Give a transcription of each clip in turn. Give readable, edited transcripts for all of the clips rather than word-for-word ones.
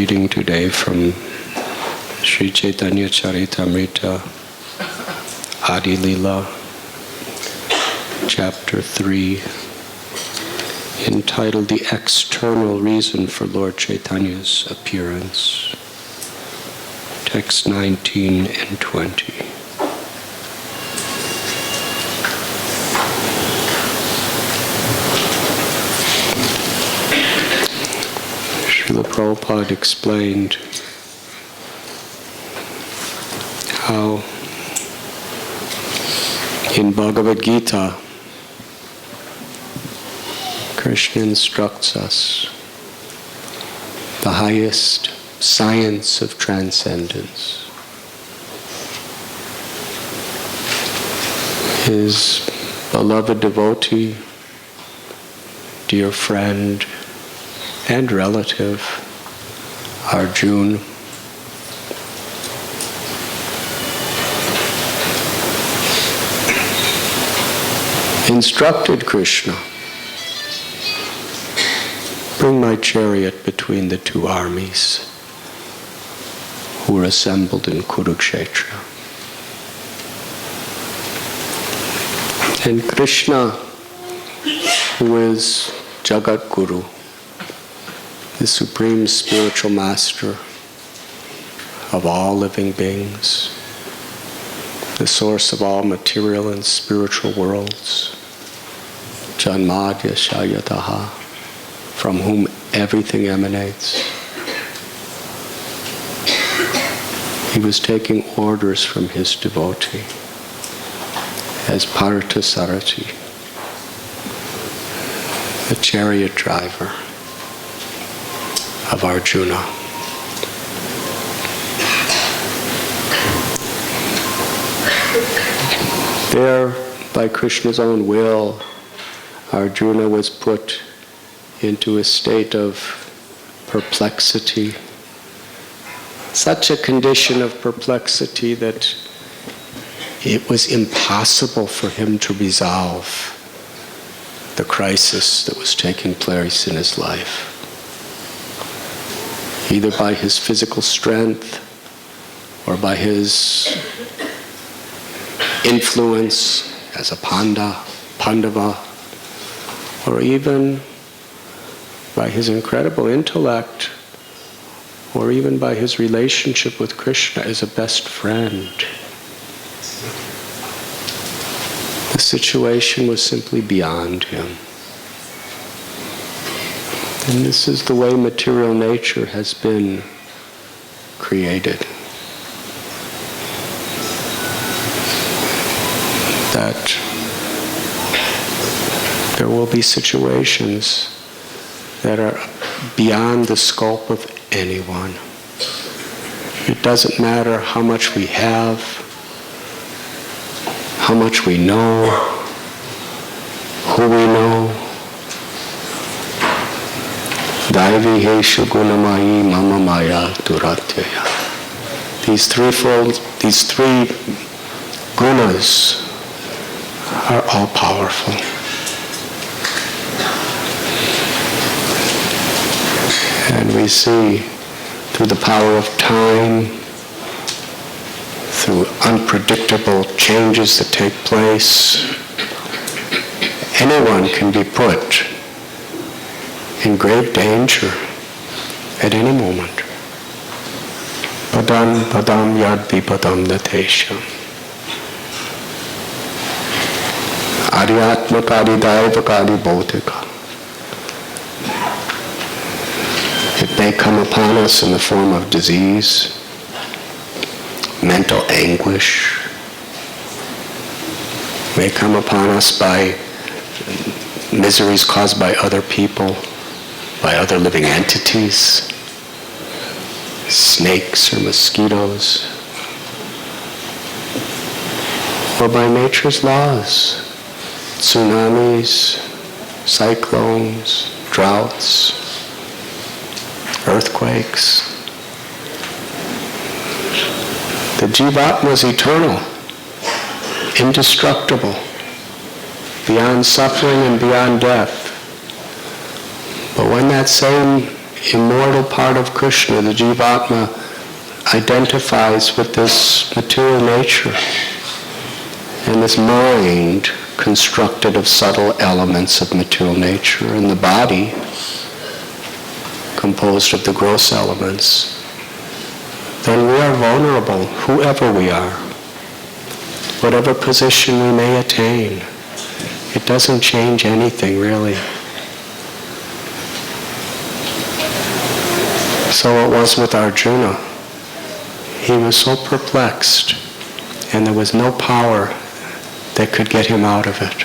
Reading today from Sri Chaitanya Charitamrita, Adi Lila, Chapter 3, entitled The External Reason for Lord Chaitanya's Appearance, Text 19 and 20. Srila Prabhupada explained how in Bhagavad Gita, Krishna instructs us the highest science of transcendence. His beloved devotee, dear friend, and relative, Arjuna, instructed Krishna, bring my chariot between the two armies who were assembled in Kurukshetra. And Krishna, who is Jagat Guru, the supreme spiritual master of all living beings, the source of all material and spiritual worlds, Janmadya Shayataha, from whom everything emanates. He was taking orders from his devotee as Parthasarathi, the chariot driver of Arjuna. There, by Krishna's own will, Arjuna was put into a state of perplexity, such a condition of perplexity that it was impossible for him to resolve the crisis that was taking place in his life, either by his physical strength or by his influence as a Pandava, or even by his incredible intellect, or even by his relationship with Krishna as a best friend. The situation was simply beyond him. And this is the way material nature has been created. That there will be situations that are beyond the scope of anyone. It doesn't matter how much we have, how much we know, who we know. Daivi heshu gunamayi mama maya duratyaya. These three gunas are all powerful. And we see through the power of time, through unpredictable changes that take place, anyone can be put in grave danger at any moment. Padam padam yad vipadam natesham. Aryatmakari daivakari bodhika. It may come upon us in the form of disease, mental anguish, may come upon us by miseries caused by other people, by other living entities, snakes or mosquitoes, or by nature's laws, tsunamis, cyclones, droughts, earthquakes. The Jivatma is eternal, indestructible, beyond suffering and beyond death. But when that same immortal part of Krishna, the Jivatma, identifies with this material nature and this mind constructed of subtle elements of material nature, and the body composed of the gross elements, then we are vulnerable, whoever we are, whatever position we may attain. It doesn't change anything, really. So it was with Arjuna. He was so perplexed, and there was no power that could get him out of it.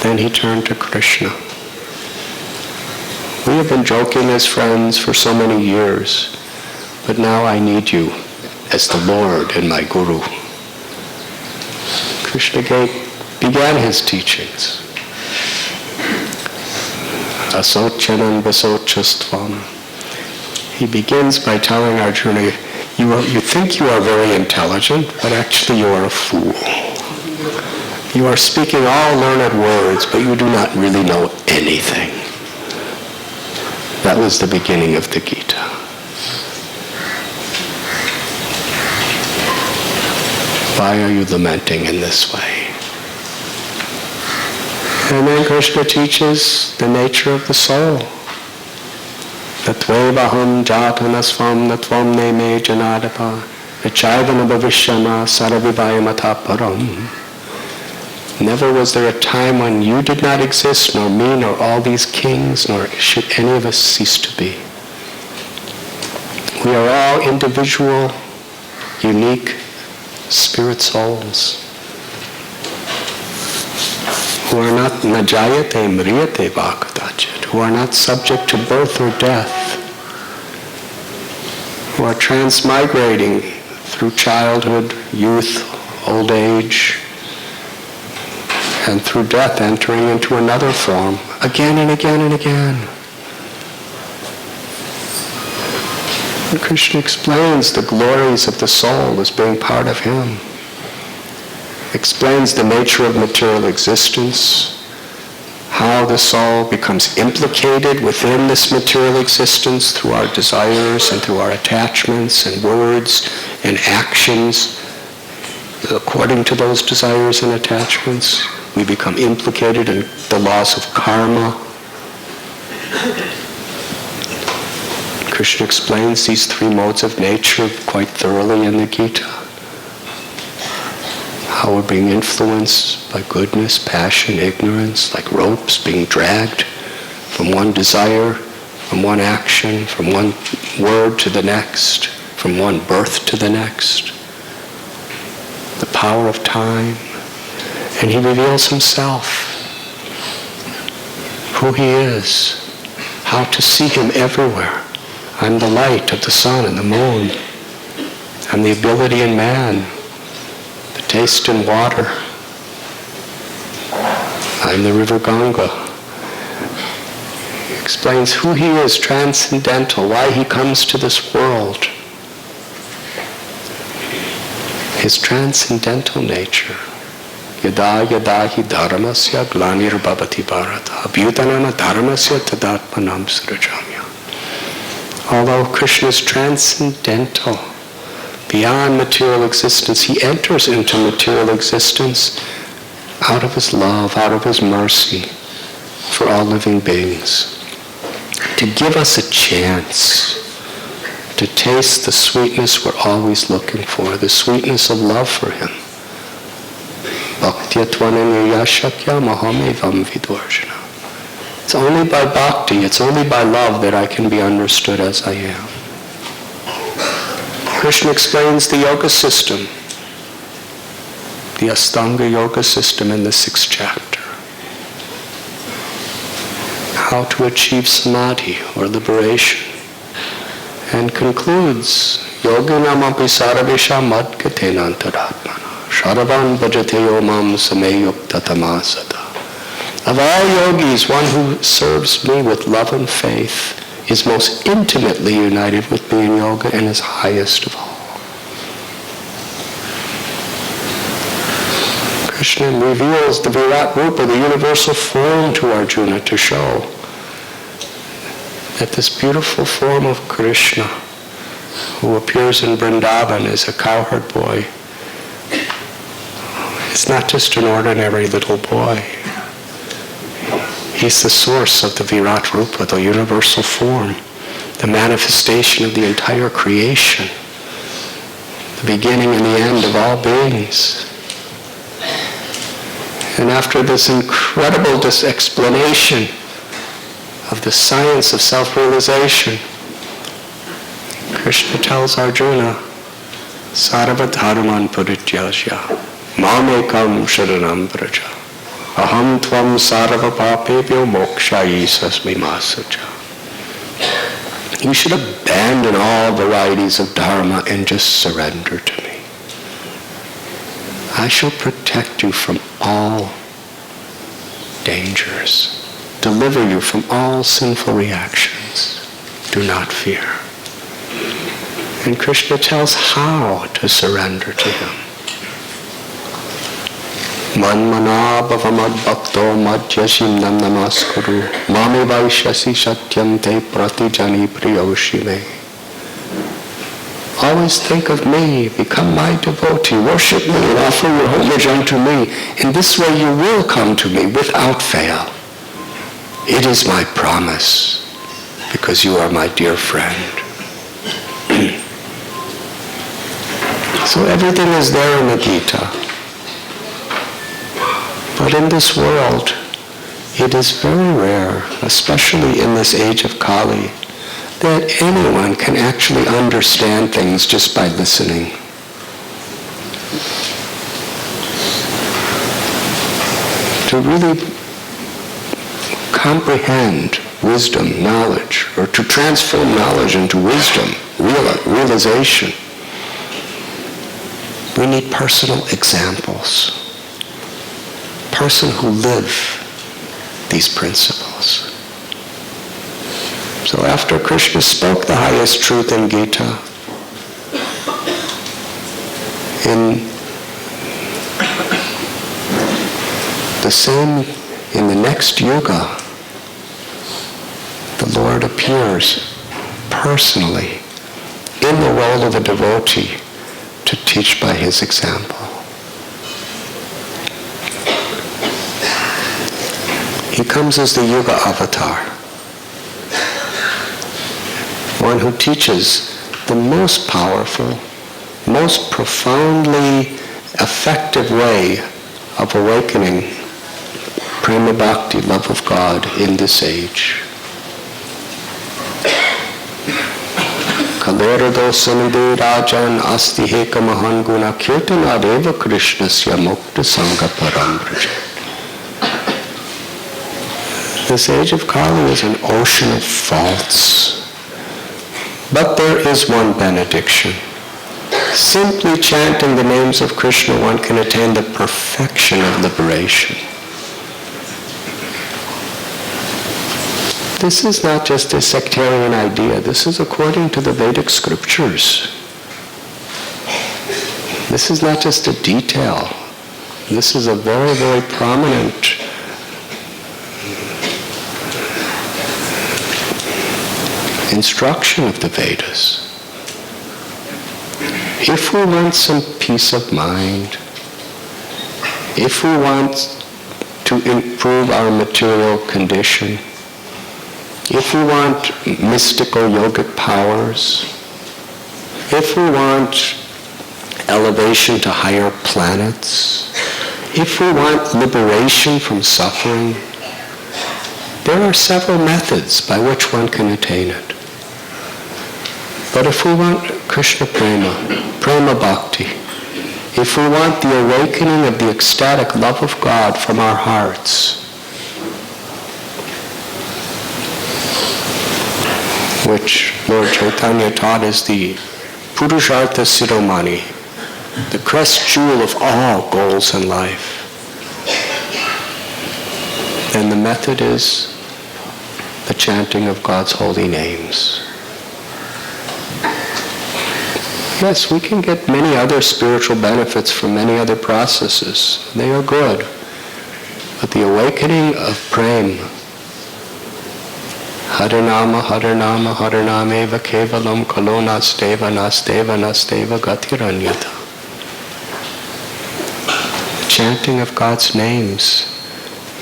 Then he turned to Krishna. We have been joking as friends for so many years, but now I need you as the Lord and my Guru. Krishna began his teachings. Asochanam vasocastvam. He begins by telling Arjuna, you think you are very intelligent, but actually you are a fool. You are speaking all learned words, but you do not really know anything. That was the beginning of the Gita. Why are you lamenting in this way? And then Krishna teaches the nature of the soul. Tatvevaham jatanasvam natvam ne me janadapa vichaivana bhavishyama saravivayamata param. Never was there a time when you did not exist, nor me, nor all these kings, nor should any of us cease to be. We are all individual, unique spirit souls who are not najayate mriyate vakadachit, who are not subject to birth or death, who are transmigrating through childhood, youth, old age, and through death entering into another form again and again and again. And Krishna explains the glories of the soul as being part of him. Explains the nature of material existence, how the soul becomes implicated within this material existence through our desires and through our attachments and words and actions. According to those desires and attachments, we become implicated in the laws of karma. Krishna explains these three modes of nature quite thoroughly in the Gita. How we're being influenced by goodness, passion, ignorance, like ropes being dragged from one desire, from one action, from one word to the next, from one birth to the next. The power of time. And he reveals himself, who he is, how to see him everywhere. I'm the light of the sun and the moon. I'm the ability in man, the taste in water. I'm the river Ganga. He explains who he is, transcendental, why he comes to this world. His transcendental nature. Yada yada hi dharmasya glanir bhavati bharata abhyutanama dharmasya tadatmanam srajamya. Although Krishna is transcendental, beyond material existence, he enters into material existence out of his love, out of his mercy for all living beings, to give us a chance to taste the sweetness we're always looking for, the sweetness of love for him. It's only by bhakti, it's only by love that I can be understood as I am. Krishna explains the yoga system, the Astanga yoga system in the 6th chapter. How to achieve samadhi or liberation. And concludes, Yoginam api sarvesham madgatena antaratmana sharavan bhajate yomam sameyukta tamasata. Of all yogis, one who serves me with love and faith is most intimately united with me in yoga and is highest of all. Krishna reveals the Virat Rupa, the universal form, to Arjuna to show that this beautiful form of Krishna, who appears in Vrindavan as a cowherd boy, is not just an ordinary little boy. He's the source of the Virat Rupa, the universal form, the manifestation of the entire creation, the beginning and the end of all beings. And after this incredible explanation of the science of self-realization, Krishna tells Arjuna, Sarva dharman parityajya, mamekam sharanam vraja, aham tvam sarva papebhyo mokshayisasmi masacha. You should abandon all varieties of dharma and just surrender to me. I shall protect you from all dangers, deliver you from all sinful reactions. Do not fear. And Krishna tells how to surrender to him. Manmana bhavamad bhakto madhyashim nam namaskuru mame vaishyasi satyam te pratijani priyoshime. Always think of me, become my devotee, worship me and offer your homage unto me. In this way you will come to me without fail. It is my promise, because you are my dear friend. So everything is there in the Gita. But in this world, it is very rare, especially in this age of Kali, that anyone can actually understand things just by listening. To really comprehend wisdom, knowledge, or to transform knowledge into wisdom, realization, we need personal examples. Person who live these principles. So after Krishna spoke the highest truth in Gita, in the next yuga, the Lord appears personally in the role of a devotee to teach by his example. He comes as the Yuga avatar, one who teaches the most powerful, most profoundly effective way of awakening prema bhakti, love of God, in this age. Kalerado samide rajan asti heka mahan guna kirtana deva krishnasya mukta sangha parambraja. This age of Kali is an ocean of faults. But there is one benediction. Simply chanting the names of Krishna, one can attain the perfection of liberation. This is not just a sectarian idea. This is according to the Vedic scriptures. This is not just a detail. This is a very, very prominent instruction of the Vedas. If we want some peace of mind, if we want to improve our material condition, if we want mystical yogic powers, if we want elevation to higher planets, if we want liberation from suffering, there are several methods by which one can attain it. But if we want Krishna prema, prema bhakti, if we want the awakening of the ecstatic love of God from our hearts, which Lord Chaitanya taught as the Purushartha Siromani, the crest jewel of all goals in life, then the method is the chanting of God's holy names. Yes, we can get many other spiritual benefits from many other processes. They are good. But the awakening of prema, Harinama, Harinama, Harinameva Kevalam Kalo Nasteva, Nasteva, Nasteva Gatiranyata. The chanting of God's names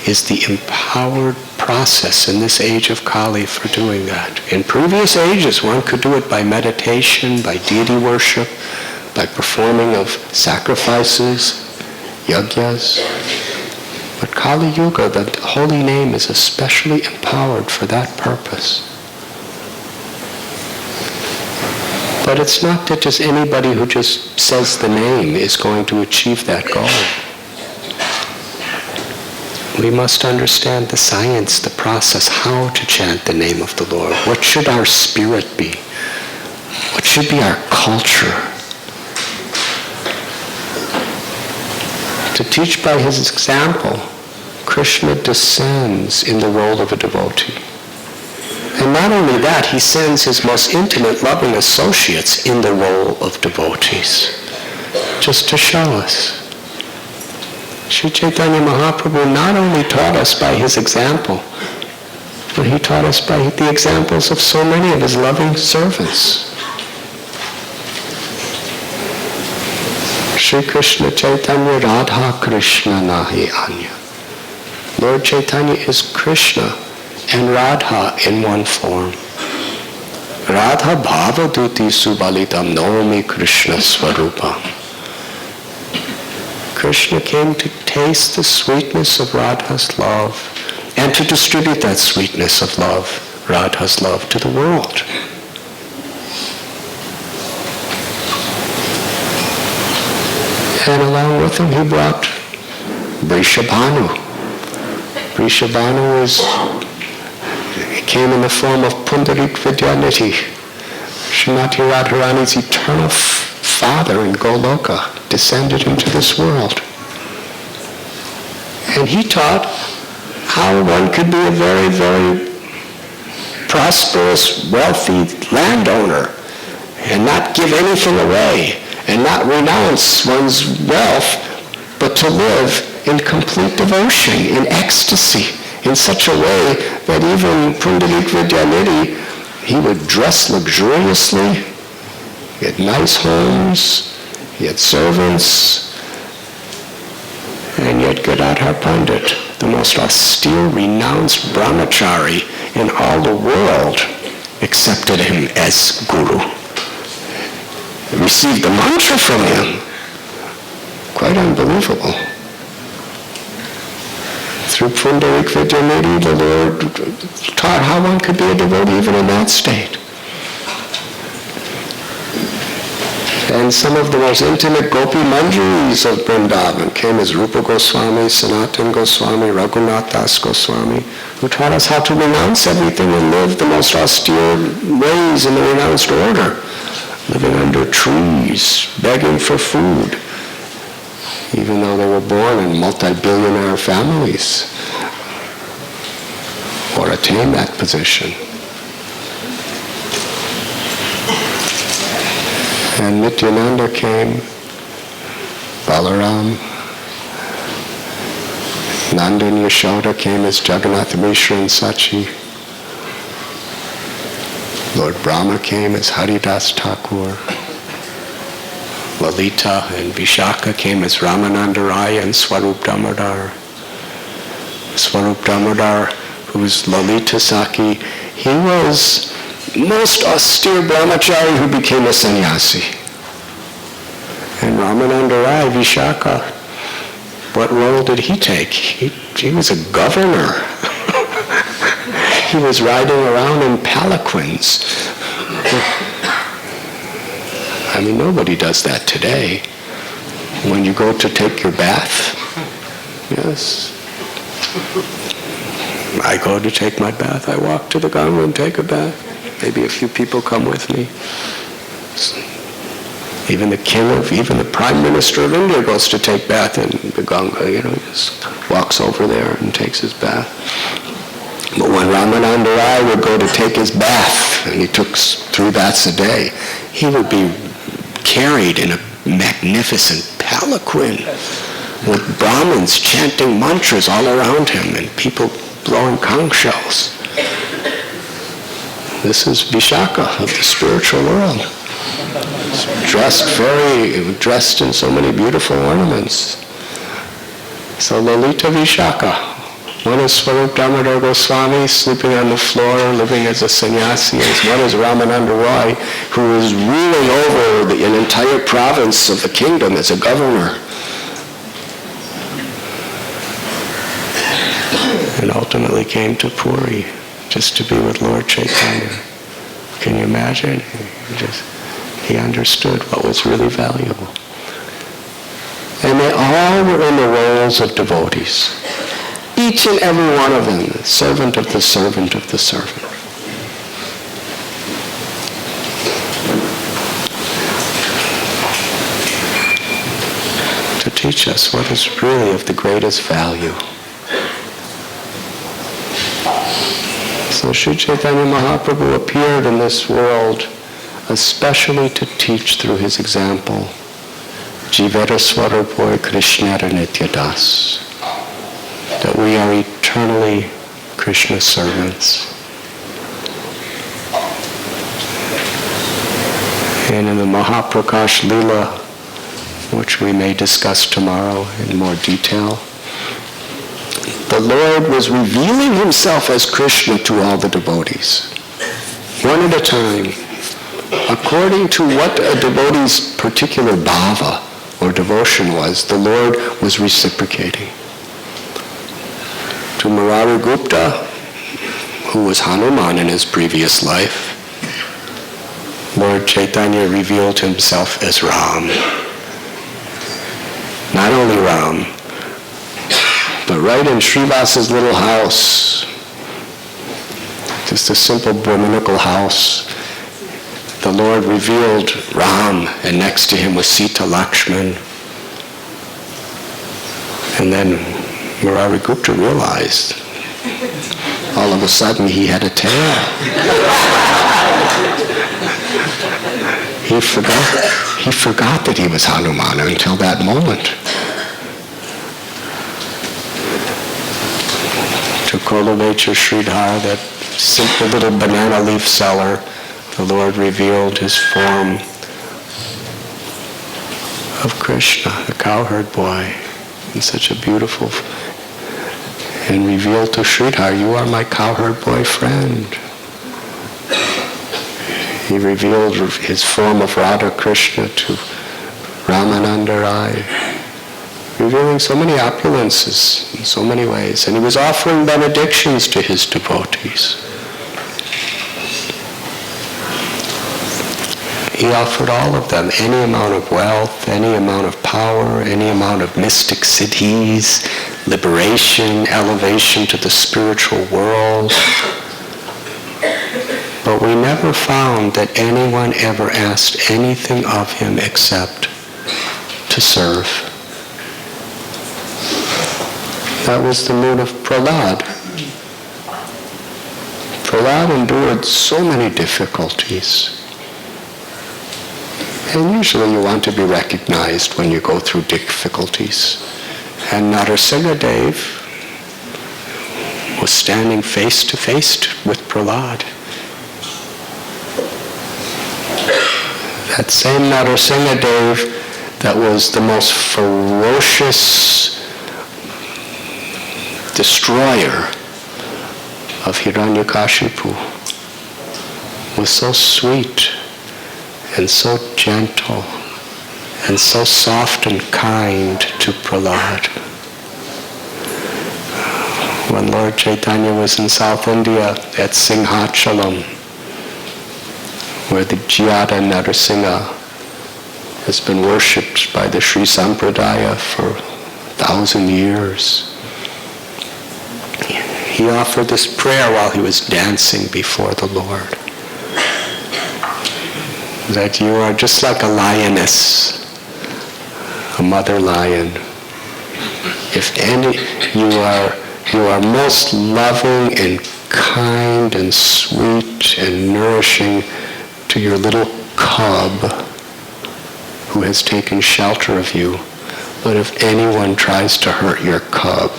is the empowered process in this age of Kali for doing that. In previous ages, one could do it by meditation, by deity worship, by performing of sacrifices, yajnas. But Kali Yuga, the holy name, is especially empowered for that purpose. But it's not that just anybody who just says the name is going to achieve that goal. We must understand the science, the process, how to chant the name of the Lord. What should our spirit be? What should be our culture? To teach by his example, Krishna descends in the role of a devotee. And not only that, he sends his most intimate, loving associates in the role of devotees, just to show us. Sri Chaitanya Mahaprabhu not only taught us by his example, but he taught us by the examples of so many of his loving servants. Sri Krishna Chaitanya Radha Krishna Nahi Anya. Lord Chaitanya is Krishna and Radha in one form. Radha Bhavaduti Subalitam Nomi Krishna Swarupam. Krishna came to taste the sweetness of Radha's love and to distribute that sweetness of love, Radha's love, to the world. And along with him he brought Vrishabhanu. Vrishabhanu came in the form of Pundarik Vidyanidhi, Srimati Radharani's eternal father in Goloka, descended into this world. And he taught how one could be a very, very prosperous, wealthy landowner and not give anything away and not renounce one's wealth, but to live in complete devotion, in ecstasy, in such a way that even Pundarik Vidyanidhi, he would dress luxuriously, he had nice homes, he had servants, and yet Gadadhar Pandit, the most austere, renounced brahmachari in all the world, accepted him as guru. Received the mantra from him. Quite unbelievable. Through Pundarik Vidyanidhi, the Lord taught how one could be a devotee even in that state. And some of the most intimate Gopi Manjaris of Vrindavan came as Rupa Goswami, Sanatan Goswami, Raghunath Das Goswami, who taught us how to renounce everything and live the most austere ways in the renounced order, living under trees, begging for food, even though they were born in multi-billionaire families, or attained that position. And Nityananda came, Balaram, Nanda and Yashoda came as Jagannath Mishra and Sachi. Lord Brahma came as Haridas Thakur. Lalita and Vishaka came as Ramananda Rai and Swarup Damodar. Swarup Damodar, who was Lalita Saki, he was most austere brahmachari who became a sannyasi. And Ramananda Rai, Vishaka, what role did he take? He was a governor. He was riding around in palanquins. I mean, nobody does that today. When you go to take your bath, yes. I go to take my bath. I walk to the Ganga and take a bath. Maybe a few people come with me. Even the Prime Minister of India goes to take bath in the Ganga, just walks over there and takes his bath. But when Ramananda Rai would go to take his bath, and he took 3 baths a day, he would be carried in a magnificent palanquin with Brahmins chanting mantras all around him and people blowing conch shells. This is Vishaka of the spiritual world. Dressed in so many beautiful ornaments. So Lalita Vishaka. One is Swarup Damodar Goswami, sleeping on the floor, living as a sannyasi. One is Ramananda Roy, who is ruling over an entire province of the kingdom as a governor. And ultimately came to Puri just to be with Lord Chaitanya. Can you imagine? He understood what was really valuable. And they all were in the roles of devotees. Each and every one of them, servant of the servant of the servant. To teach us what is really of the greatest value. So Sri Chaitanya Mahaprabhu appeared in this world especially to teach through his example. Jiveta Swarupoi Krishnara Nityadas. That we are eternally Krishna's servants. And in the Mahaprakash Lila, which we may discuss tomorrow in more detail, the Lord was revealing himself as Krishna to all the devotees, one at a time, according to what a devotee's particular bhava or devotion was. The Lord was reciprocating. To Murari Gupta, who was Hanuman in his previous life, Lord Chaitanya revealed himself as Ram. Not only Ram, but right in Srivasa's little house, just a simple Brahminical house, the Lord revealed Ram, and next to him was Sita Lakshman. And then Murari Gupta realized, all of a sudden he had a tail. He forgot that he was Hanuman until that moment. To Kolavecha Sridhar, that simple little banana leaf seller, the Lord revealed his form of Krishna, the cowherd boy, in such a beautiful, and revealed to Sridhar, you are my cowherd boy friend. He revealed his form of Radha Krishna to Ramananda Rai, revealing so many opulences in so many ways. And he was offering benedictions to his devotees. He offered all of them, any amount of wealth, any amount of power, any amount of mystic siddhis, liberation, elevation to the spiritual world. But we never found that anyone ever asked anything of him except to serve. That was the mood of Prahlada. Prahlada endured so many difficulties. And usually you want to be recognized when you go through difficulties. And Narasimhadev was standing face to face with Prahlada. That same Narasimhadev that was the most ferocious destroyer of Hiranyakashipu was so sweet and so gentle and so soft and kind to Prahlada. When Lord Chaitanya was in South India at Singhachalam, where the Jyada Narasimha has been worshipped by the Sri Sampradaya for 1,000 years, he offered this prayer while he was dancing before the Lord. That you are just like a lioness, a mother lion. If any, you are most loving and kind and sweet and nourishing to your little cub who has taken shelter of you. But if anyone tries to hurt your cub,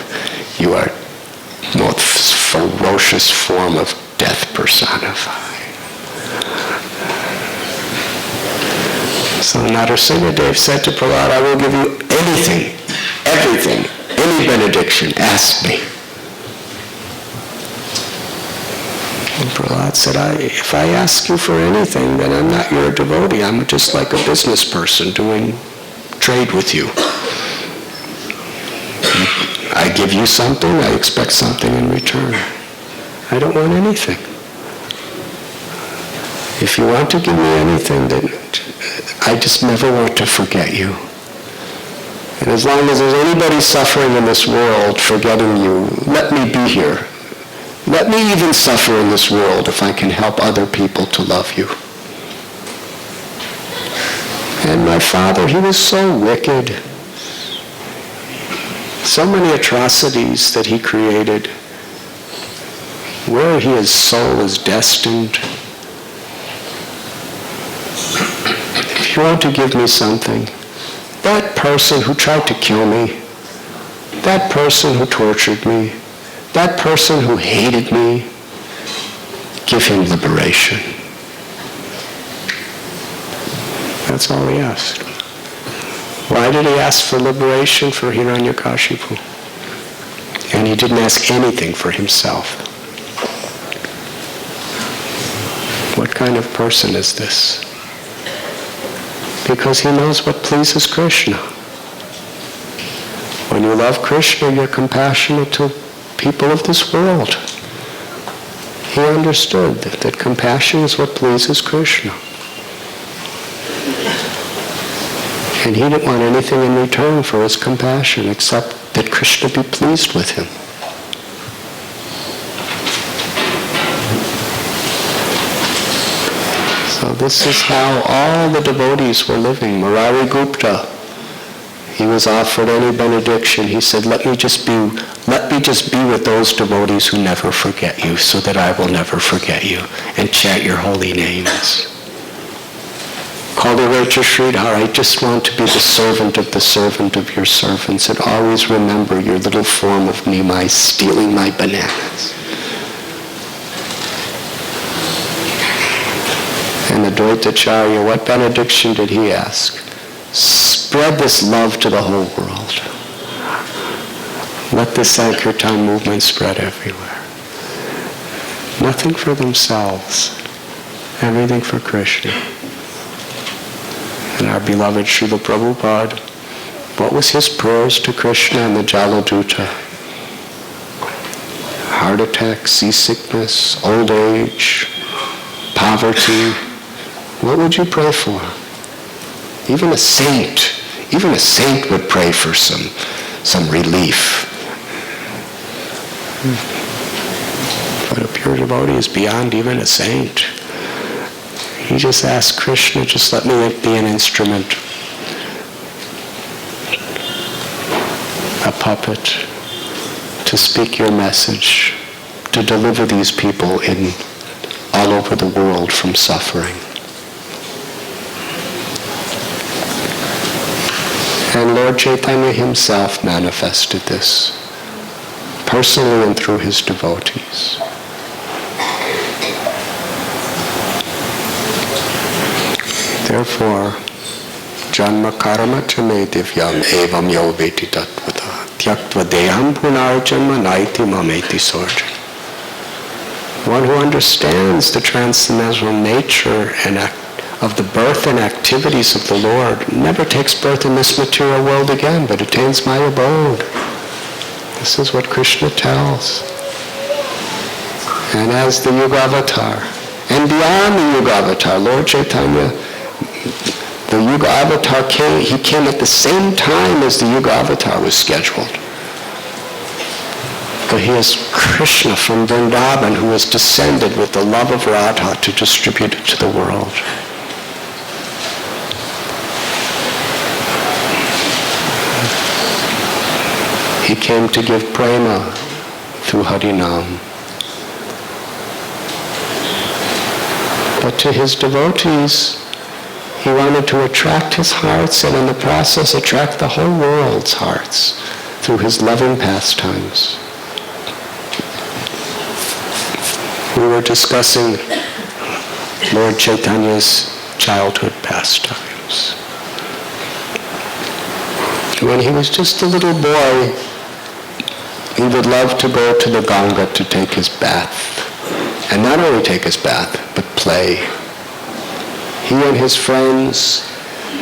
you are the most ferocious form of death personified. So Narasimhadev said to Prahlada, I will give you anything, everything, any benediction, ask me. And Prahlada said, if I ask you for anything, then I'm not your devotee. I'm just like a business person doing trade with you. I give you something, I expect something in return. I don't want anything. If you want to give me anything, then I just never want to forget you. And as long as there's anybody suffering in this world forgetting you, let me be here. Let me even suffer in this world if I can help other people to love you. And my father, he was so wicked. So many atrocities that he created. Where his soul is destined. If you want to give me something, that person who tried to kill me, that person who tortured me, that person who hated me, give him liberation. That's all he asked. Why did he ask for liberation for Hiranyakashipu? And he didn't ask anything for himself. What kind of person is this? Because he knows what pleases Krishna. When you love Krishna, you're compassionate to people of this world. He understood that compassion is what pleases Krishna. And he didn't want anything in return for his compassion except that Krishna be pleased with him. So this is how all the devotees were living. Murari Gupta, he was offered any benediction. He said, let me just be with those devotees who never forget you, so that I will never forget you, and chant your holy names. Kaldarecha Sridhar, I just want to be the servant of your servants, and always remember your little form of Nimai stealing my bananas. And the Dvaitacharya, what benediction did he ask? Spread this love to the whole world. Let the Sankirtan movement spread everywhere. Nothing for themselves, everything for Krishna. And our beloved Srila Prabhupada, what was his prayers to Krishna and the Jaladuta? Heart attack, seasickness, old age, poverty. What would you pray for? Even a saint would pray for some relief. But a pure devotee is beyond even a saint. He just asked Krishna, just let me be an instrument, a puppet, to speak your message, to deliver these people all over the world from suffering. And Lord Chaitanya himself manifested this, personally and through his devotees. Therefore, janma karma chame divyam evam yo veti tattvata tyaktva deham punarjanma naiti mameti sorjan. One who understands the transcendental nature of the birth and activities of the Lord never takes birth in this material world again, but attains my abode. This is what Krishna tells. And as the Yuga-avatar, and beyond the Yuga-avatar, Lord Chaitanya, the Yuga-avatar he came at the same time as the Yuga-avatar was scheduled. But he is Krishna from Vrindavan who has descended with the love of Radha to distribute it to the world. He came to give prema through Harinam. But to his devotees, he wanted to attract his hearts and in the process attract the whole world's hearts through his loving pastimes. We were discussing Lord Chaitanya's childhood pastimes. when he was just a little boy, he would love to go to the Ganga to take his bath. And not only take his bath, but play. He and his friends,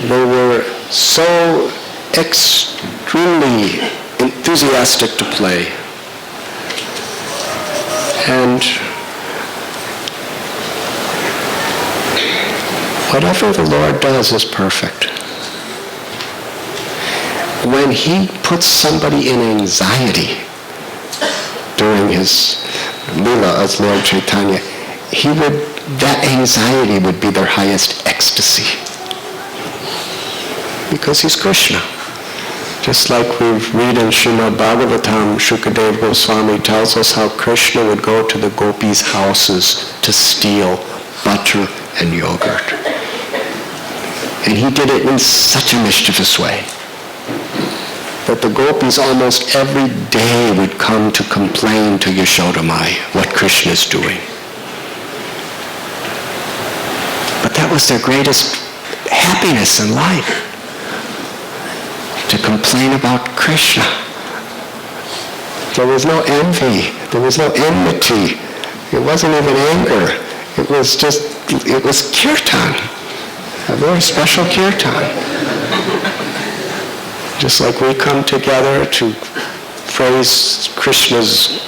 they were so extremely enthusiastic to play. And whatever the Lord does is perfect. When he puts somebody in anxiety during his Lila as Lord Chaitanya, that anxiety would be their highest ecstasy. Because he's Krishna. Just like we read in Srimad Bhagavatam, Shukadeva Goswami tells us how Krishna would go to the gopis' houses to steal butter and yogurt. And he did it in such a mischievous way that the gopis almost every day would come to complain to Yashoda Mai what Krishna is doing. But that was their greatest happiness in life, to complain about Krishna. There was no envy. There was no enmity. It wasn't even anger. It was kirtan, a very special kirtan. Just like we come together to praise Krishna's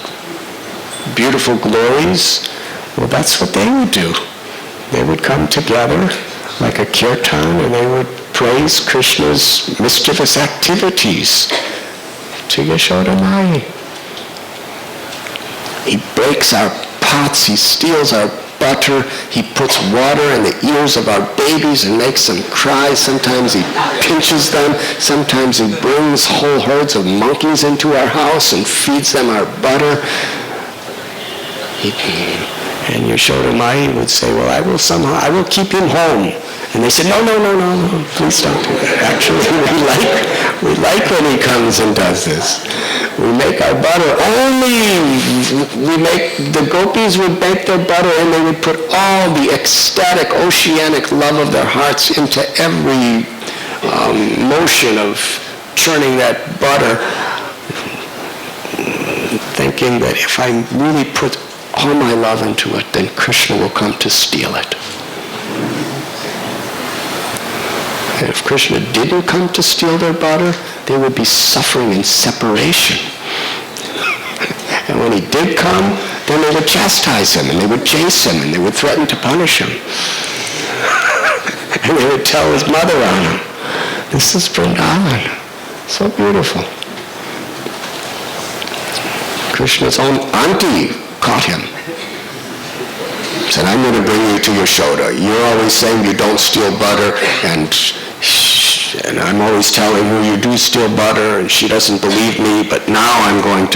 beautiful glories, well, that's what they would do. They would come together like a kirtan and they would praise Krishna's mischievous activities to Yashoda Mai. He breaks our pots, he steals our butter, he puts water in the ears of our babies and makes them cry. Sometimes he pinches them, sometimes he brings whole herds of monkeys into our house and feeds them our butter. And Yashoda Mai would say, well, I will keep him home. And they said, no, please don't do that. Actually, we like when he comes and does this. We make our butter the gopis would make their butter and they would put all the ecstatic, oceanic love of their hearts into every motion of churning that butter, thinking that if I really put all my love into it, then Krishna will come to steal it. And if Krishna didn't come to steal their butter, they would be suffering in separation. And when he did come, then they would chastise him, and they would chase him, and they would threaten to punish him. And they would tell his mother on him. This is Vrindavan. So beautiful. Krishna's own auntie caught him. Said, I'm going to bring you to Yashoda. You're always saying you don't steal butter, and I'm always telling her you do steal butter, and she doesn't believe me, but now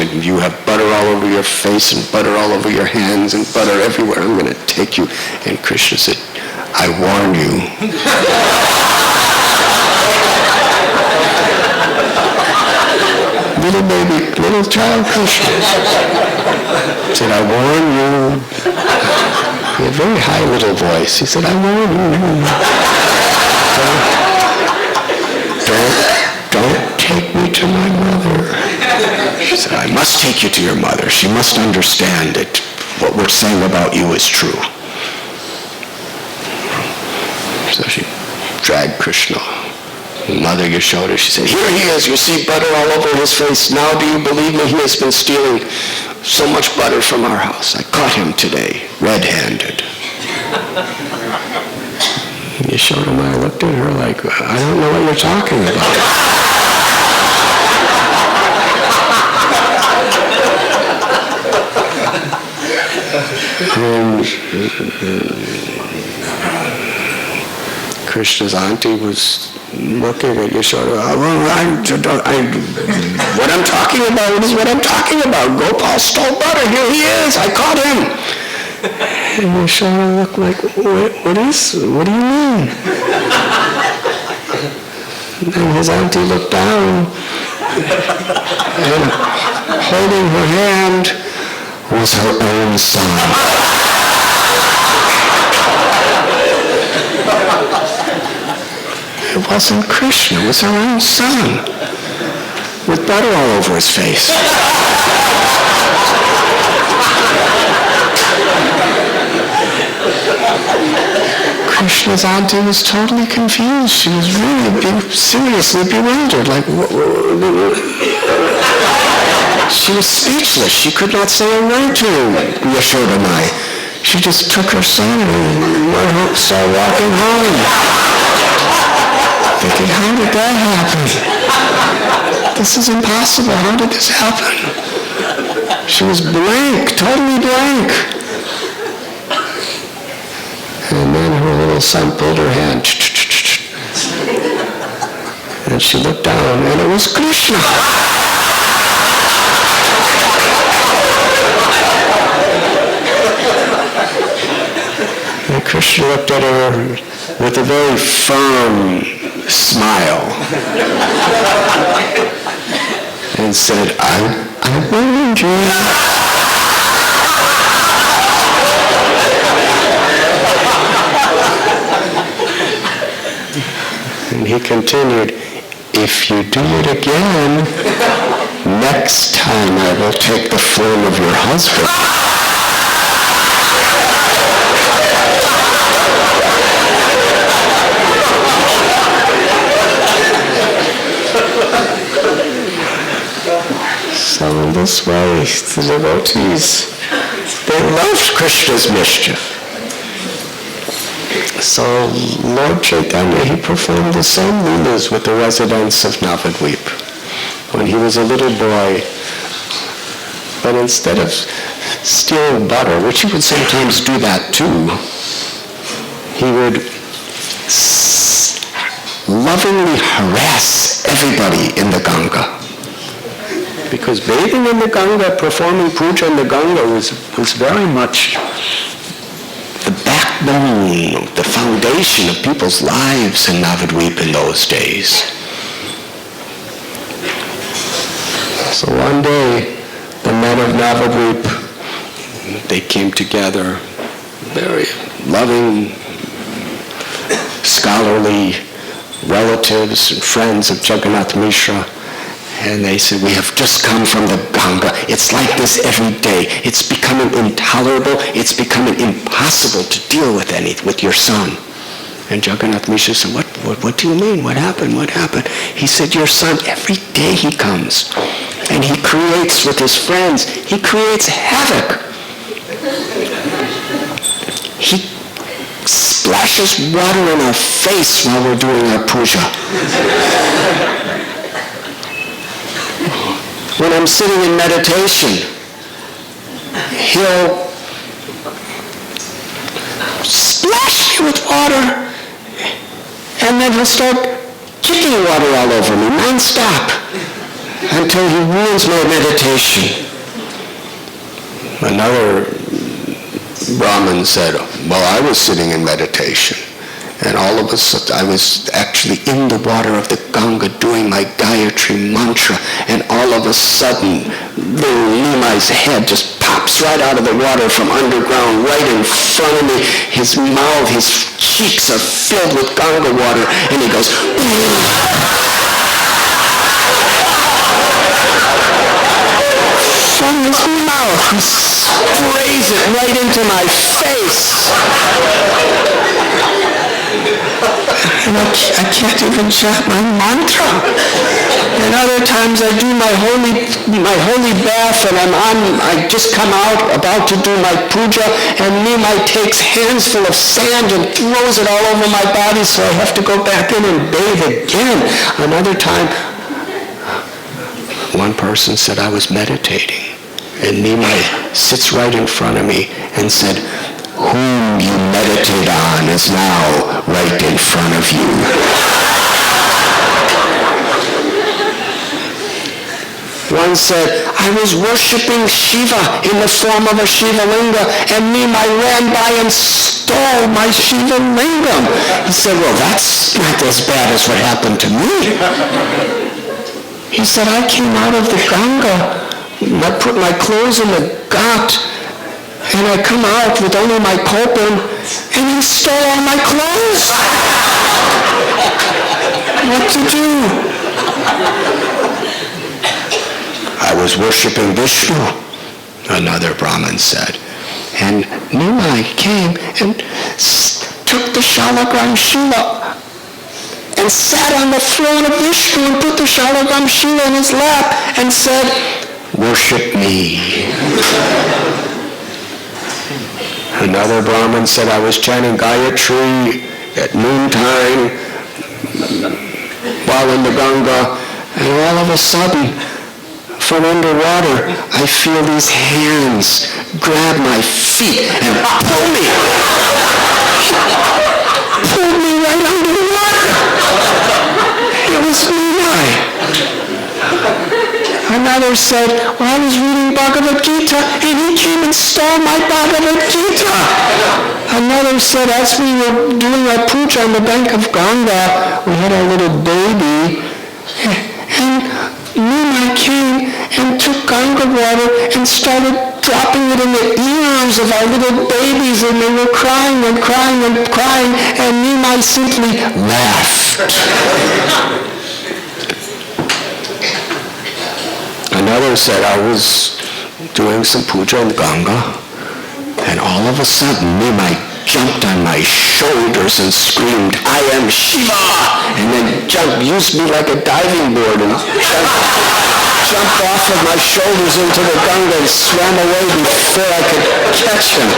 you have butter all over your face, and butter all over your hands, and butter everywhere. I'm going to take you. And Krishna said, I warn you. Little baby, little child Krishna said, I warn you. He had a very high little voice. He said, I warn you. Don't take me to my mother. She said, I must take you to your mother. She must understand that what we're saying about you is true. So she dragged Krishna. Mother Yashoda, she said, here he is. You see butter all over his face. Now do you believe me? He has been stealing so much butter from our house. I caught him today, red-handed. Yashoda and I looked at her like, I don't know what you're talking about. And Krishna's auntie was looking at Yashoda. What I'm talking about is what I'm talking about. Gopal stole butter. Here he is. I caught him. And Yashoda looked like, what do you mean? And his auntie looked down, and holding her hand was her own son. It wasn't Krishna, it was her own son. with butter all over his face. Krishna's auntie was totally confused. She was really seriously bewildered. She was speechless. She could not say a word to Yashoda Mai. She just took her son and started walking home. Thinking, how did that happen? This is impossible. How did this happen? She was blank, totally blank. And then her little son pulled her hand. And she looked down, and it was Krishna. And Krishna looked at her with a very firm smile and said, I warned you. And he continued, if you do it again, next time I will take the form of your husband. So in this way, the devotees, they loved Krishna's mischief. So Lord Chaitanya, he performed the same Lilas with the residents of Navadvip when he was a little boy. But instead of stealing butter, which he would sometimes do that too, he would lovingly harass everybody in the Ganga. Because bathing in the Ganga, performing puja in the Ganga was very much the backbone, the foundation of people's lives in Navadvip in those days. So one day, the men of Navadvip, they came together, very loving, scholarly relatives and friends of Jagannath Mishra. And they said, we have just come from the Ganga. It's like this every day. It's becoming intolerable. It's becoming impossible to deal with with your son. And Jagannath Mishra said, what do you mean? What happened? What happened? He said, your son, every day he comes. And he creates with his friends. He creates havoc. He splashes water in our face while we're doing our puja. When I'm sitting in meditation, he'll splash me with water, and then he'll start kicking water all over me, non-stop, until he ruins my meditation. Another Brahmin said, well, I was sitting in meditation, and all of a sudden, I was actually in the water of the Ganga doing my Gayatri mantra, and all of a sudden, little Nimai's head just pops right out of the water from underground, right in front of me. His mouth, his cheeks are filled with Ganga water, and he goes, from his mouth, he sprays it right into my face. And I can't even chant my mantra. And other times I do my holy bath, and I just come out about to do my puja, and Nimai takes hands full of sand and throws it all over my body, so I have to go back in and bathe again. Another time, one person said I was meditating, and Nimai sits right in front of me and said, whom you meditate on is now right in front of you. One said, I was worshipping Shiva in the form of a Shiva Linga, and Nimai ran by and stole my Shiva Lingam. He said, well, that's not as bad as what happened to me. He said, I came out of the Ganga, I put my clothes in the ghat, and I come out with only my kopin, and he stole all my clothes. What to do? was worshipping Vishnu, another Brahmin said. And Nimai came and took the Shalagram Shila and sat on the throne of Vishnu and put the Shalagram Shila in his lap and said, worship me. Another Brahmin said, I was chanting Gayatri at noontime while in the Ganga, and all of a sudden, from underwater, I feel these hands grab my feet and pull me. Pulled me right underwater. It was Nimai. Another said, well, I was reading Bhagavad Gita and he came and stole my Bhagavad Gita. Another said, as we were doing our puja on the bank of Ganga, we had our little baby, and Nimai came and took Ganga water and started dropping it in the ears of our little babies, and they were crying and crying and crying, and Nimai simply laughed. Another said, I was doing some puja in Ganga, and all of a sudden Nimai jumped on my shoulders and screamed, I am Shiva! And then used me like a diving board and jumped off of my shoulders into the Ganga and swam away before I could catch him.